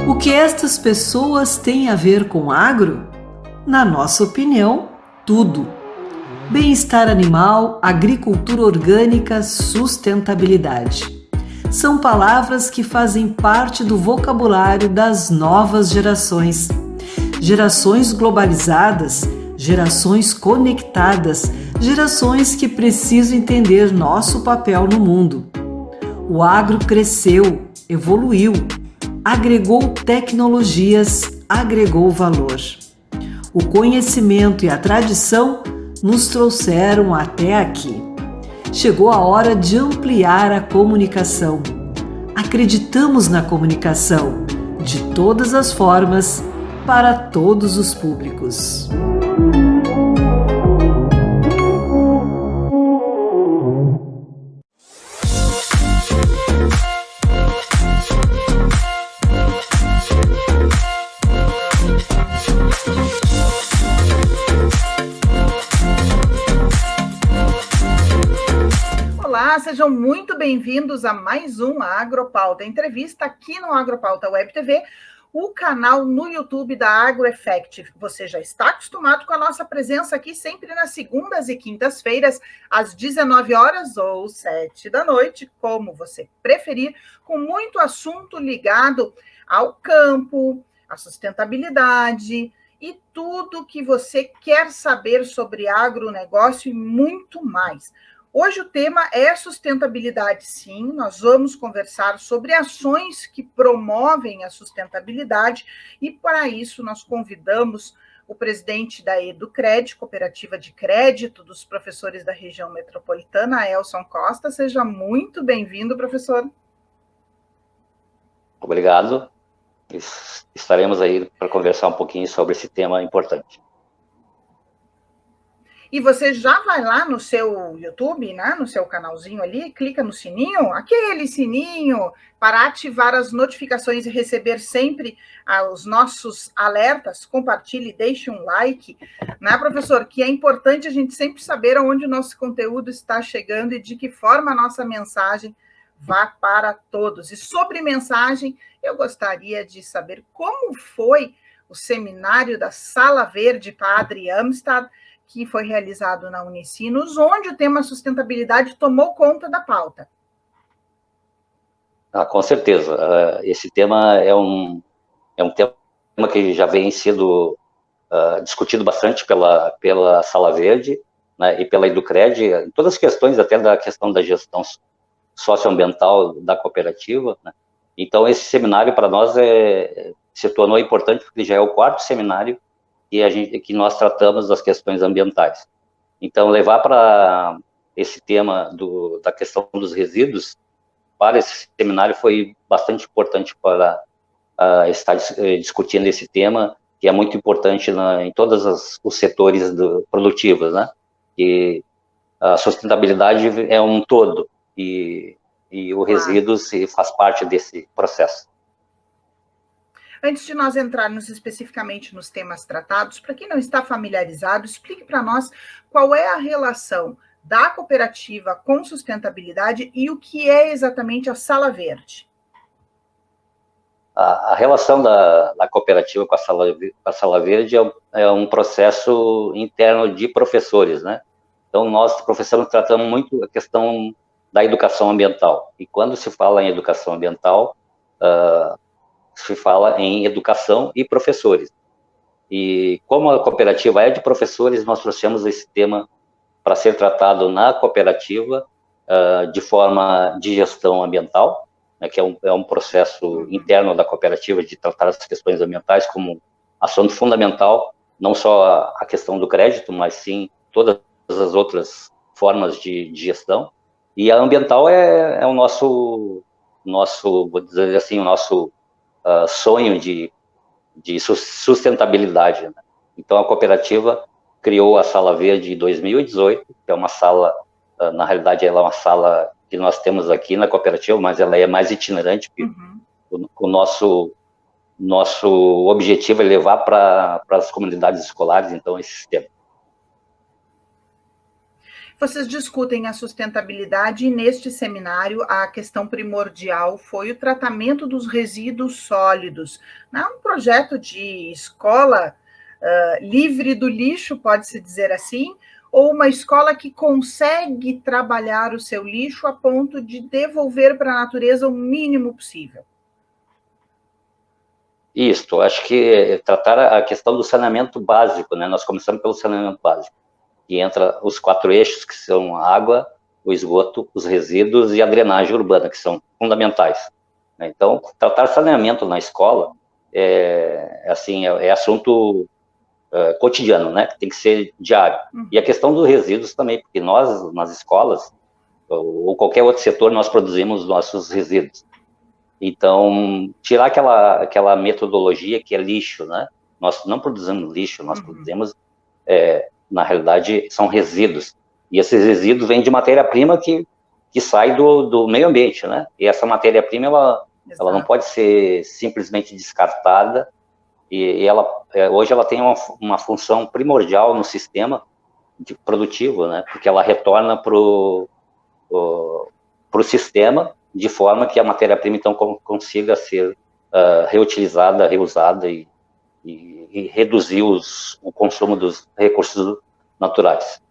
O que estas pessoas têm a ver com agro? Na nossa opinião, tudo. Bem-estar animal, agricultura orgânica, sustentabilidade. São palavras que fazem parte do vocabulário das novas gerações. Gerações globalizadas, gerações conectadas, gerações que precisam entender nosso papel no mundo. O agro cresceu, evoluiu, agregou tecnologias, agregou valor. O conhecimento e a tradição nos trouxeram até aqui. Chegou a hora de ampliar a comunicação. Acreditamos na comunicação, de todas as formas, para todos os públicos. Olá, sejam muito bem-vindos a mais um Agropauta Entrevista aqui no Agropauta Web TV, o canal no YouTube da AgroEffect. Você já está acostumado com a nossa presença aqui sempre nas segundas e quintas-feiras, às 19 horas ou 7 da noite, como você preferir, com muito assunto ligado ao campo, à sustentabilidade e tudo que você quer saber sobre agronegócio e muito mais. Hoje o tema é sustentabilidade, sim. Nós vamos conversar sobre ações que promovem a sustentabilidade e, para isso, nós convidamos o presidente da Educred, Cooperativa de Crédito dos Professores da Região Metropolitana, Elson Costa. Seja muito bem-vindo, professor. Obrigado. Estaremos aí para conversar um pouquinho sobre esse tema importante. E você já vai lá no seu YouTube, né, no seu canalzinho ali, clica no sininho, aquele sininho, para ativar as notificações e receber sempre os nossos alertas. Compartilhe, deixe um like, né, professor? Que é importante a gente sempre saber aonde o nosso conteúdo está chegando e de que forma a nossa mensagem vá para todos. E sobre mensagem, eu gostaria de saber como foi o seminário da Sala Verde Padre Amstad, que foi realizado na Unicinos, onde o tema sustentabilidade tomou conta da pauta. Com certeza. Esse tema é um tema que já vem sendo discutido bastante pela Sala Verde, né, e pela Educred, em todas as questões, até da questão da gestão socioambiental da cooperativa, né? Então, esse seminário, para nós, se tornou importante, porque já é o quarto seminário que nós tratamos das questões ambientais. Então, levar para esse tema da questão dos resíduos para esse seminário foi bastante importante para estar discutindo esse tema, que é muito importante em todos os setores produtivos, né? E a sustentabilidade é um todo, e o resíduo faz parte desse processo. Antes de nós entrarmos especificamente nos temas tratados, para quem não está familiarizado, explique para nós qual é a relação da cooperativa com sustentabilidade e o que é exatamente a Sala Verde. A relação da cooperativa com a Sala Verde é um processo interno de professores, né? Então, nós, professores, tratamos muito a questão da educação ambiental. E quando se fala em educação ambiental, se fala em educação e professores. E como a cooperativa é de professores, nós trouxemos esse tema para ser tratado na cooperativa de forma de gestão ambiental, né, que é um processo interno da cooperativa de tratar as questões ambientais como assunto fundamental, não só a questão do crédito, mas sim todas as outras formas de gestão. E a ambiental é o nosso, vou dizer assim, o nosso sonho de sustentabilidade, né? Então, a cooperativa criou a Sala Verde em 2018, que é uma sala, na realidade, ela é uma sala que nós temos aqui na cooperativa, mas ela é mais itinerante, porque o nosso objetivo é levar para as comunidades escolares, então, esse sistema. Vocês discutem a sustentabilidade e neste seminário a questão primordial foi o tratamento dos resíduos sólidos. Não é um projeto de escola livre do lixo, pode-se dizer assim, ou uma escola que consegue trabalhar o seu lixo a ponto de devolver para a natureza o mínimo possível? Isso, acho que tratar a questão do saneamento básico, né? Nós começamos pelo saneamento básico, que entra os 4 eixos, que são a água, o esgoto, os resíduos e a drenagem urbana, que são fundamentais. Então, tratar saneamento na escola é assunto cotidiano, né? Que tem que ser diário. E a questão dos resíduos também, porque nós, nas escolas, ou qualquer outro setor, nós produzimos nossos resíduos. Então, tirar aquela metodologia que é lixo, né? Nós não produzimos lixo, nós produzimos, na realidade, são resíduos. E esses resíduos vêm de matéria-prima que sai do meio ambiente, né? E essa matéria-prima, ela não pode ser simplesmente descartada, e hoje ela tem uma função primordial no sistema produtivo, né? Porque ela retorna para o sistema, de forma que a matéria-prima, então, consiga ser reutilizada, reusada e reduzir o consumo dos recursos naturais.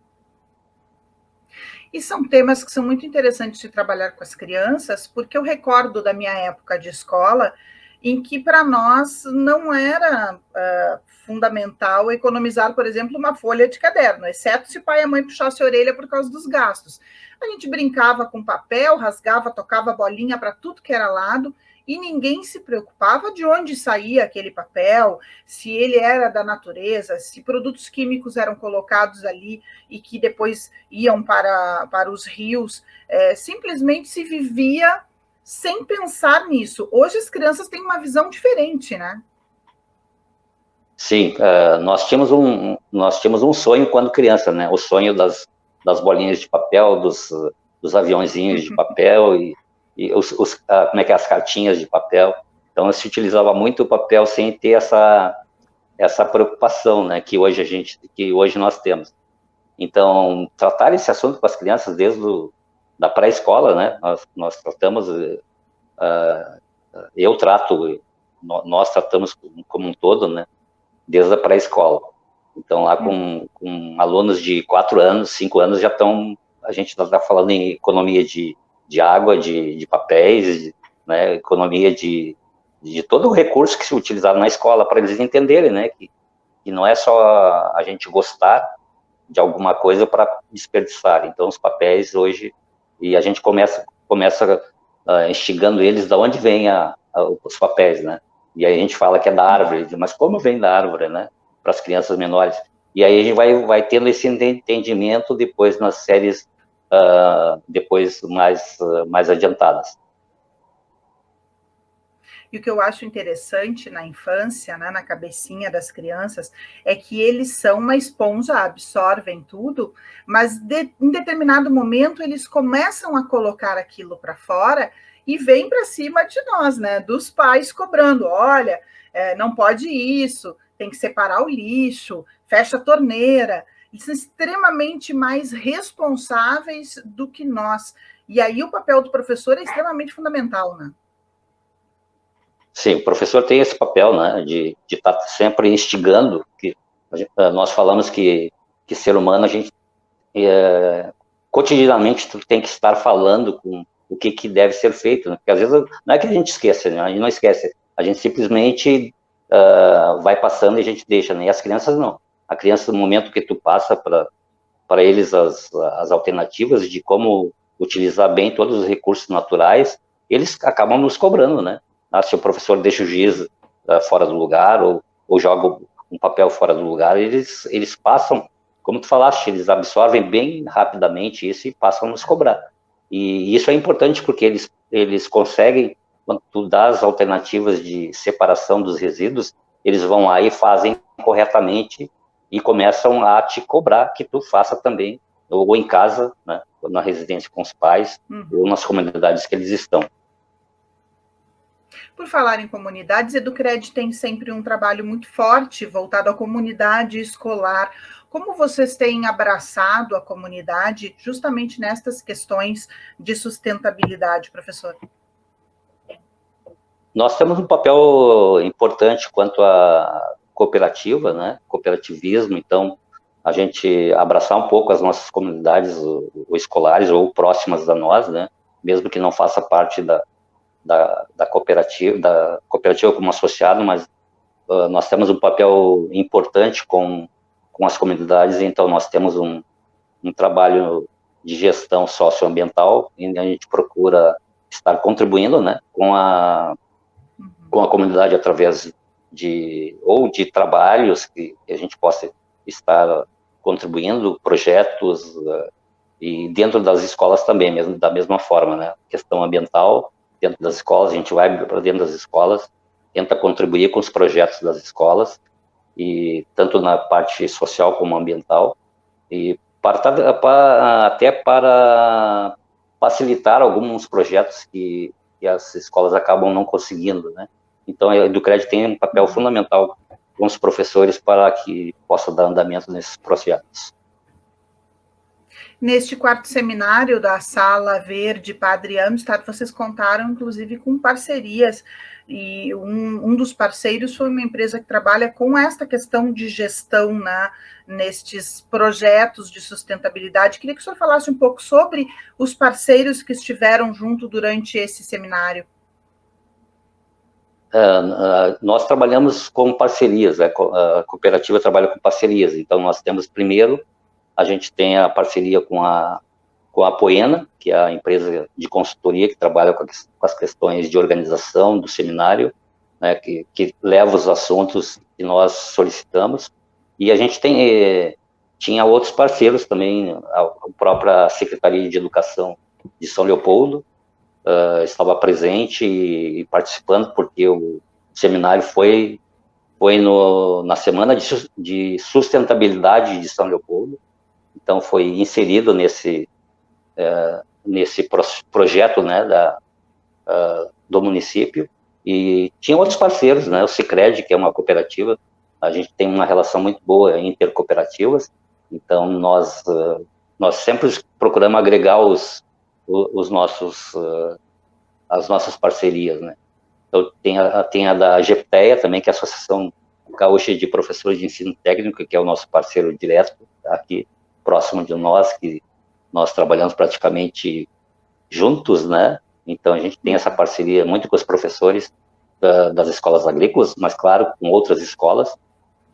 E são temas que são muito interessantes de trabalhar com as crianças, porque eu recordo da minha época de escola, em que para nós não era fundamental economizar, por exemplo, uma folha de caderno, exceto se pai e a mãe puxassem a orelha por causa dos gastos. A gente brincava com papel, rasgava, tocava bolinha para tudo que era lado, e ninguém se preocupava de onde saía aquele papel, se ele era da natureza, se produtos químicos eram colocados ali e que depois iam para os rios. Simplesmente se vivia sem pensar nisso. Hoje as crianças têm uma visão diferente, né? Sim, nós tínhamos um sonho quando criança, né? O sonho das bolinhas de papel, dos aviãozinhos de papel e como é que é, as cartinhas de papel. Então se utilizava muito o papel sem ter essa preocupação, né? Que hoje nós temos. Então tratar esse assunto com as crianças desde da pré-escola, né? Nós tratamos, nós tratamos como um todo, né? Desde a pré-escola. Então, lá com alunos de 4 anos, 5 anos, a gente está falando em economia de água, de papéis, né, economia de todo o recurso que se utilizava na escola, para eles entenderem, né, que não é só a gente gostar de alguma coisa para desperdiçar. Então, os papéis hoje, e a gente começa instigando eles de onde vêm os papéis, né? E aí a gente fala que é da árvore, mas como vem da árvore, né? Para as crianças menores. E aí a gente vai tendo esse entendimento depois nas séries depois mais adiantadas. E o que eu acho interessante na infância, né, na cabecinha das crianças, é que eles são uma esponja, absorvem tudo, mas em determinado momento eles começam a colocar aquilo para fora e vem para cima de nós, né? Dos pais cobrando, olha, não pode isso, tem que separar o lixo, fecha a torneira. Eles são extremamente mais responsáveis do que nós. E aí o papel do professor é extremamente fundamental, né? Sim, o professor tem esse papel, né, de estar sempre instigando, que nós falamos que ser humano, a gente cotidianamente tem que estar falando com o que deve ser feito, né? Porque às vezes não é que a gente esqueça, né? A gente não esquece, a gente simplesmente vai passando e a gente deixa, né? E as crianças não. A criança, no momento que tu passa para eles as alternativas de como utilizar bem todos os recursos naturais, eles acabam nos cobrando, né? Se o professor deixa o giz fora do lugar ou joga um papel fora do lugar, eles passam, como tu falaste, eles absorvem bem rapidamente isso e passam a nos cobrar. E isso é importante porque eles conseguem, quando tu dá as alternativas de separação dos resíduos, eles vão lá e fazem corretamente e começam a te cobrar que tu faça também, ou em casa, né, ou na residência com os pais, ou nas comunidades que eles estão. Por falar em comunidades, Educred tem sempre um trabalho muito forte voltado à comunidade escolar. Como vocês têm abraçado a comunidade justamente nestas questões de sustentabilidade, professor? Nós temos um papel importante quanto à cooperativa, né? Cooperativismo, então a gente abraçar um pouco as nossas comunidades ou escolares ou próximas da nós, né? Mesmo que não faça parte da cooperativa como associado, mas nós temos um papel importante com as comunidades, então nós temos um trabalho de gestão socioambiental, e a gente procura estar contribuindo, né, com a comunidade através de trabalhos que a gente possa estar contribuindo, projetos, e dentro das escolas também, mesmo da mesma forma, né, questão ambiental, dentro das escolas, a gente vai para dentro das escolas, tenta contribuir com os projetos das escolas, e tanto na parte social como ambiental, e até para facilitar alguns projetos que as escolas acabam não conseguindo, né? Então, a Educred tem um papel fundamental com os professores para que possa dar andamento nesses projetos. Neste quarto seminário da Sala Verde Padre Amstad, vocês contaram, inclusive, com parcerias, e um dos parceiros foi uma empresa que trabalha com esta questão de gestão, né, nestes projetos de sustentabilidade. Queria que o senhor falasse um pouco sobre os parceiros que estiveram junto durante esse seminário. Nós trabalhamos com parcerias, a cooperativa trabalha com parcerias, então nós temos primeiro, a gente tem a parceria com a Poena, que é a empresa de consultoria que trabalha com as questões de organização do seminário, né, que leva os assuntos que nós solicitamos, e a gente tinha outros parceiros também, a própria Secretaria de Educação de São Leopoldo, estava presente e participando, porque o seminário foi na Semana de Sustentabilidade de São Leopoldo, então foi inserido nesse projeto, né, do município, e tinha outros parceiros, né, o Sicredi, que é uma cooperativa, a gente tem uma relação muito boa intercooperativas, então nós sempre procuramos agregar as nossas parcerias, né. Então tem a da GEPTEA também, que é a Associação Gaúcha de Professores de Ensino Técnico, que é o nosso parceiro direto, aqui próximo de nós, que nós trabalhamos praticamente juntos, né? Então a gente tem essa parceria muito com os professores das escolas agrícolas, mas claro, com outras escolas,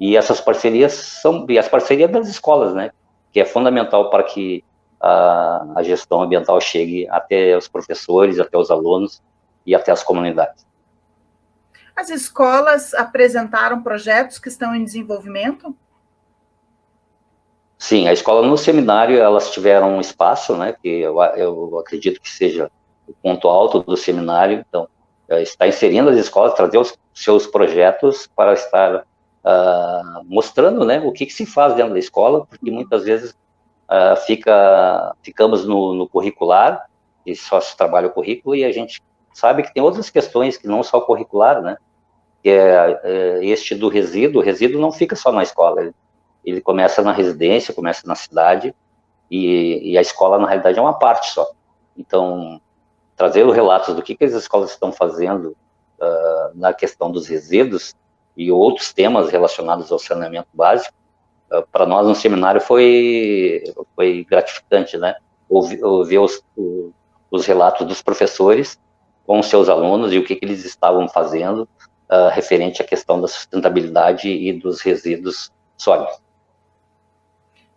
e essas parcerias as parcerias das escolas, né? Que é fundamental para que a gestão ambiental chegue até os professores, até os alunos e até as comunidades. As escolas apresentaram projetos que estão em desenvolvimento? Sim, a escola no seminário, elas tiveram um espaço, né, que eu acredito que seja o ponto alto do seminário, então, está inserindo as escolas, trazer os seus projetos para estar mostrando, né, o que se faz dentro da escola, porque muitas vezes ficamos no curricular, e só se trabalha o currículo, e a gente sabe que tem outras questões que não só o curricular, né, que é este do resíduo. O resíduo não fica só na escola, ele começa na residência, começa na cidade, e a escola, na realidade, é uma parte só. Então, trazer os relatos do que as escolas estão fazendo na questão dos resíduos e outros temas relacionados ao saneamento básico, para nós no seminário foi gratificante, né? Ouvir os relatos dos professores com os seus alunos e o que eles estavam fazendo referente à questão da sustentabilidade e dos resíduos sólidos.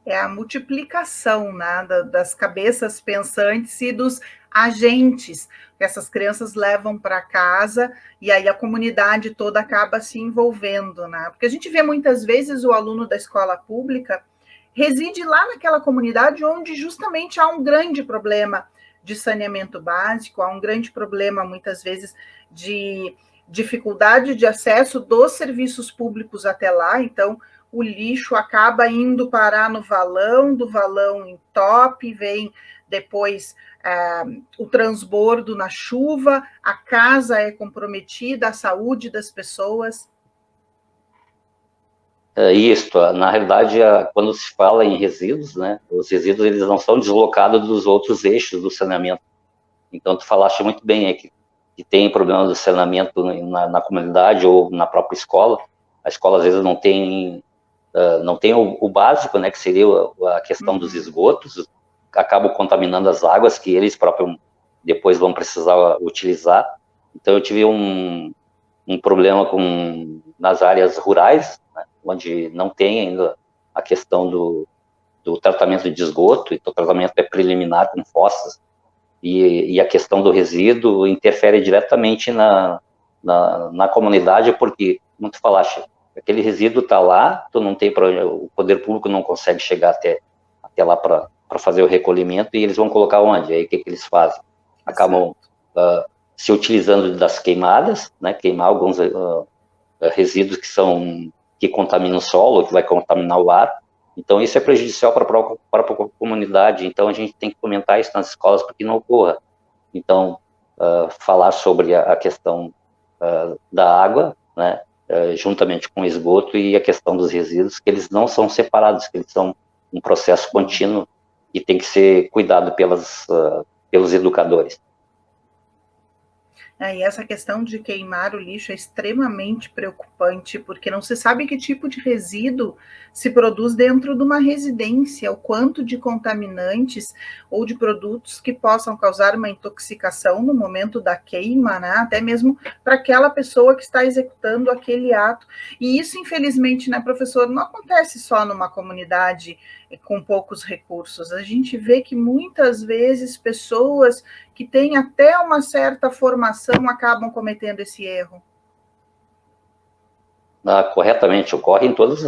É a multiplicação, né, das cabeças pensantes e dos agentes que essas crianças levam para casa, e aí a comunidade toda acaba se envolvendo, né? Porque a gente vê muitas vezes o aluno da escola pública reside lá naquela comunidade onde justamente há um grande problema de saneamento básico, há um grande problema, muitas vezes, de dificuldade de acesso dos serviços públicos até lá, então o lixo acaba indo parar no valão, do valão entope, vem depois o transbordo na chuva, a casa é comprometida, a saúde das pessoas. Isso, na realidade, quando se fala em resíduos, né, os resíduos eles não são deslocados dos outros eixos do saneamento. Então, tu falaste muito bem que tem problema do saneamento na comunidade ou na própria escola. A escola, às vezes, não tem o básico, né, que seria a questão dos esgotos, acabam contaminando as águas que eles próprios depois vão precisar utilizar. Então, eu tive um problema nas áreas rurais, né, onde não tem ainda a questão do tratamento de esgoto, então o tratamento é preliminar com fossas, e a questão do resíduo interfere diretamente na comunidade, porque, como tu falaste, aquele resíduo está lá, o poder público não consegue chegar até lá para fazer o recolhimento, e eles vão colocar onde? Aí o que eles fazem? Acabam se utilizando das queimadas, né, queimar alguns resíduos que contaminam o solo, que vai contaminar o ar. Então, isso é prejudicial para a própria comunidade. Então, a gente tem que fomentar isso nas escolas para que não ocorra. Então, falar sobre a questão da água, né, juntamente com o esgoto, e a questão dos resíduos, que eles não são separados, que eles são um processo contínuo e tem que ser cuidado pelos educadores. E essa questão de queimar o lixo é extremamente preocupante, porque não se sabe que tipo de resíduo se produz dentro de uma residência, o quanto de contaminantes ou de produtos que possam causar uma intoxicação no momento da queima, né? Até mesmo para aquela pessoa que está executando aquele ato. E isso, infelizmente, né, professor, não acontece só numa comunidade com poucos recursos. A gente vê que muitas vezes pessoas que têm até uma certa formação acabam cometendo esse erro. Corretamente, ocorre em todas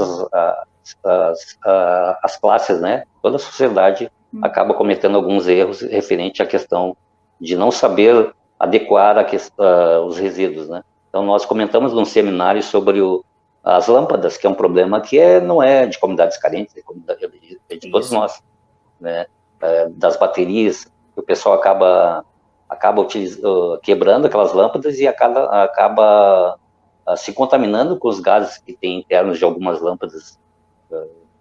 as classes, né? Toda a sociedade acaba cometendo alguns erros referente à questão de não saber adequar os resíduos, né? Então, nós comentamos num seminário sobre as lâmpadas, que é um problema que não é de comunidades carentes, é de todos nós, né? Das baterias, o pessoal acaba quebrando aquelas lâmpadas e acaba se contaminando com os gases que tem internos de algumas lâmpadas.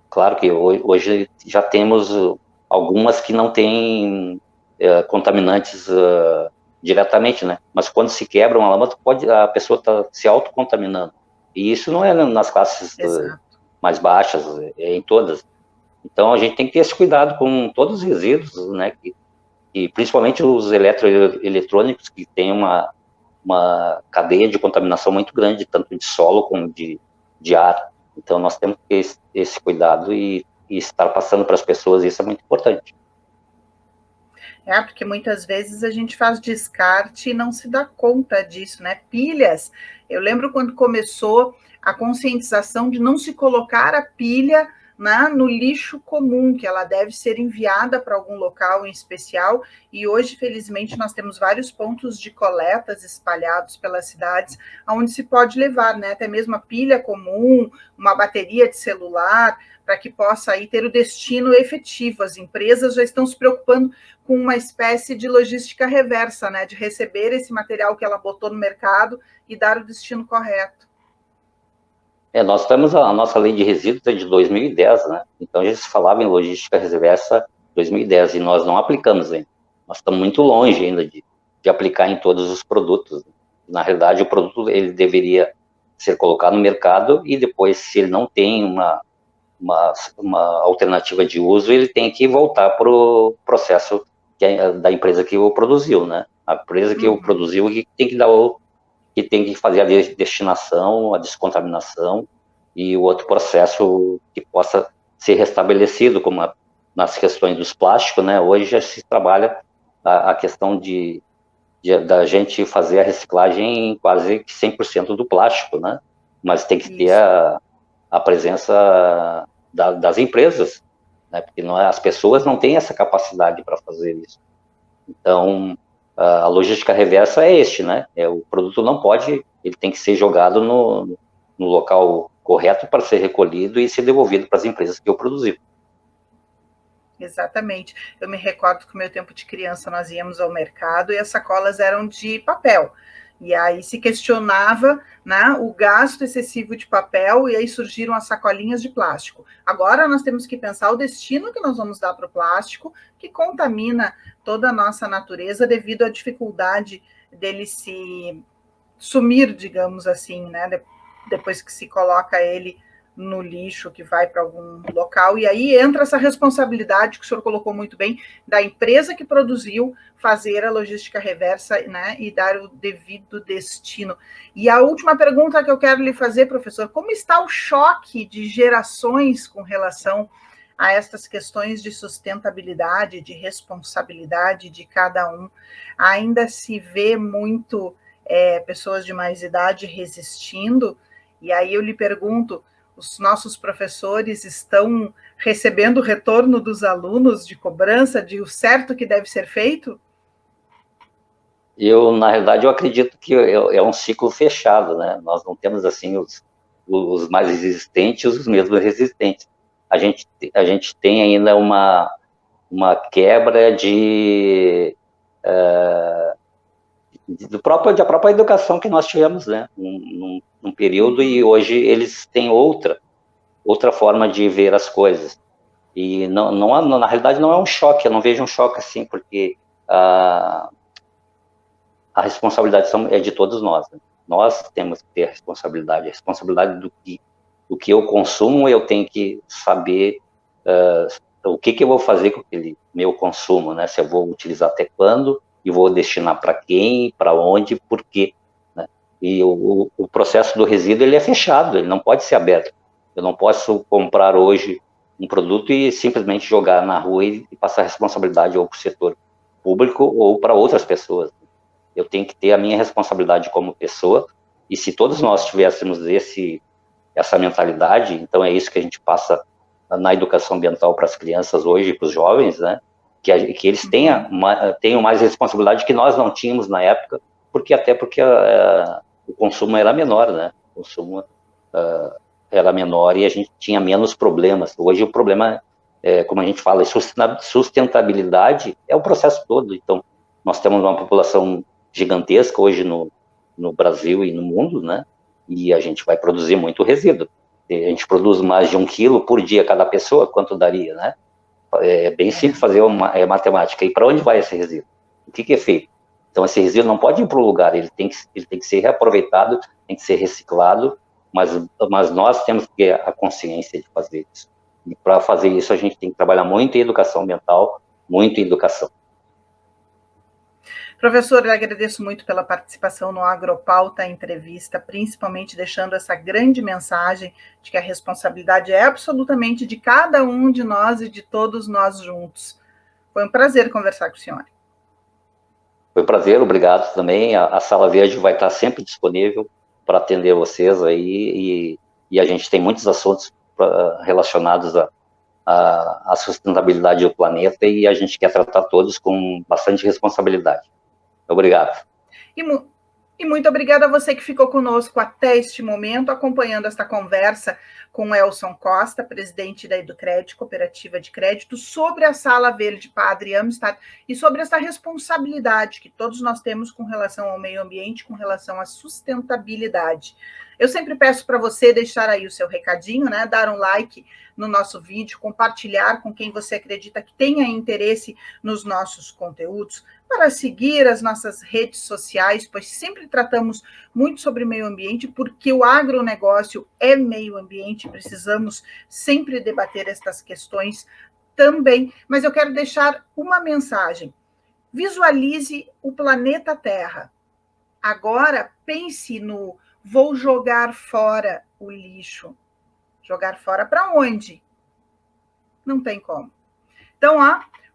Claro que hoje já temos algumas que não têm contaminantes diretamente, né? Mas quando se quebra uma lâmpada, a pessoa está se autocontaminando. E isso não é nas classes mais baixas, é em todas. Então, a gente tem que ter esse cuidado com todos os resíduos, né? E principalmente os eletrônicos, que têm uma cadeia de contaminação muito grande, tanto de solo como de ar. Então, nós temos que ter esse cuidado e estar passando para as pessoas, isso é muito importante. Porque muitas vezes a gente faz descarte e não se dá conta disso, né? Pilhas, eu lembro quando começou a conscientização de não se colocar a pilha no lixo comum, que ela deve ser enviada para algum local em especial, e hoje, felizmente, nós temos vários pontos de coletas espalhados pelas cidades, onde se pode levar, né, até mesmo a pilha comum, uma bateria de celular, para que possa aí ter o destino efetivo. As empresas já estão se preocupando com uma espécie de logística reversa, né, de receber esse material que ela botou no mercado e dar o destino correto. Nós temos a nossa lei de resíduos de 2010, né? Então, a gente falava em logística reversa 2010, e nós não aplicamos ainda. Nós estamos muito longe ainda de aplicar em todos os produtos. Na realidade, o produto ele deveria ser colocado no mercado e depois, se ele não tem uma alternativa de uso, ele tem que voltar para o processo da empresa que o produziu, né? A empresa que o produziu que tem que dar que tem que fazer a destinação, a descontaminação e o outro processo que possa ser restabelecido, como nas questões dos plásticos, né? Hoje já se trabalha a questão da gente fazer a reciclagem em quase 100% do plástico, né? Mas tem que ter a presença das empresas, né? Porque as pessoas não têm essa capacidade para fazer isso. Então, a logística reversa é né? O produto não pode, ele tem que ser jogado no local correto para ser recolhido e ser devolvido para as empresas que o produziram. Exatamente. Eu me recordo que no meu tempo de criança nós íamos ao mercado e as sacolas eram de papel. E aí se questionava, né, o gasto excessivo de papel, e aí surgiram as sacolinhas de plástico. Agora nós temos que pensar o destino que nós vamos dar para o plástico, que contamina toda a nossa natureza devido à dificuldade dele se sumir, digamos assim, né, depois que se coloca ele no lixo, que vai para algum local, e aí entra essa responsabilidade que o senhor colocou muito bem, da empresa que produziu fazer a logística reversa, né, e dar o devido destino. E a última pergunta que eu quero lhe fazer, professor, como está o choque de gerações com relação a estas questões de sustentabilidade, de responsabilidade de cada um? Ainda se vê muito pessoas de mais idade resistindo, e aí eu lhe pergunto, os nossos professores estão recebendo o retorno dos alunos de cobrança de o certo que deve ser feito? Na realidade, eu acredito que é um ciclo fechado, né? Nós não temos, assim, os mais resistentes e os mesmos resistentes. A gente tem ainda uma quebra da própria educação que nós tivemos, né? Num período, e hoje eles têm outra forma de ver as coisas. E na realidade não é um choque, eu não vejo um choque assim, porque a responsabilidade é de todos nós, né? Nós temos que ter a responsabilidade do que eu consumo. Eu tenho que saber o que eu vou fazer com aquele meu consumo, né? Se eu vou utilizar até quando, e vou destinar para quem, para onde, por quê, né? E o processo do resíduo, ele é fechado, ele não pode ser aberto. Eu não posso comprar hoje um produto e simplesmente jogar na rua e passar a responsabilidade ou para o setor público ou para outras pessoas. Eu tenho que ter a minha responsabilidade como pessoa, e se todos nós tivéssemos essa mentalidade, então é isso que a gente passa na educação ambiental para as crianças hoje, para os jovens, né? Que eles tenham mais responsabilidade que nós não tínhamos na época, porque o consumo era menor, né? O consumo era menor e a gente tinha menos problemas. Hoje o problema, como a gente fala, sustentabilidade é o processo todo. Então, nós temos uma população gigantesca hoje no Brasil e no mundo, né? E a gente vai produzir muito resíduo. A gente produz mais de 1 quilo por dia cada pessoa, quanto daria, né? É bem simples fazer matemática. E para onde vai esse resíduo? O que é feito? Então, esse resíduo não pode ir para o lugar, ele tem que ser reaproveitado, tem que ser reciclado, mas nós temos que ter a consciência de fazer isso. E para fazer isso, a gente tem que trabalhar muito em educação ambiental, muito em educação. Professor, eu agradeço muito pela participação no Agropauta Entrevista, principalmente deixando essa grande mensagem de que a responsabilidade é absolutamente de cada um de nós e de todos nós juntos. Foi um prazer conversar com o senhor. Foi um prazer, obrigado também. A Sala Verde vai estar sempre disponível para atender vocês aí, e a gente tem muitos assuntos relacionados à sustentabilidade do planeta, e a gente quer tratar todos com bastante responsabilidade. Obrigado. E muito obrigada a você que ficou conosco até este momento, acompanhando esta conversa com Elson Costa, presidente da Educred, Cooperativa de Crédito, sobre a Sala Verde Padre Amistad e sobre essa responsabilidade que todos nós temos com relação ao meio ambiente, com relação à sustentabilidade. Eu sempre peço para você deixar aí o seu recadinho, né? Dar um like no nosso vídeo, compartilhar com quem você acredita que tenha interesse nos nossos conteúdos, para seguir as nossas redes sociais, pois sempre tratamos muito sobre meio ambiente, porque o agronegócio é meio ambiente, precisamos sempre debater estas questões também. Mas eu quero deixar uma mensagem. Visualize o planeta Terra. Agora pense no vou jogar fora o lixo. Jogar fora para onde? Não tem como. Então,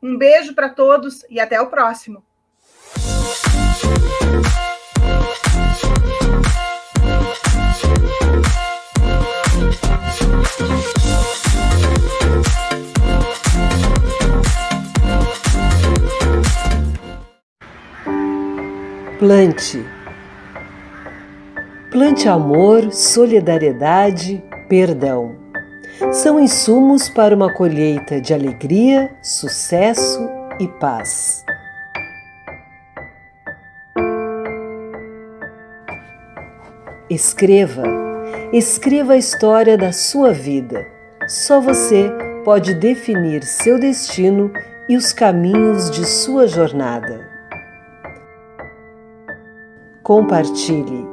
um beijo para todos e até o próximo. Plante. Plante amor, solidariedade, perdão. São insumos para uma colheita de alegria, sucesso e paz. Escreva a história da sua vida. Só você pode definir seu destino e os caminhos de sua jornada. Compartilhe.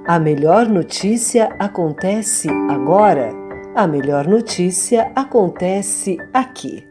A melhor notícia acontece agora. A melhor notícia acontece aqui.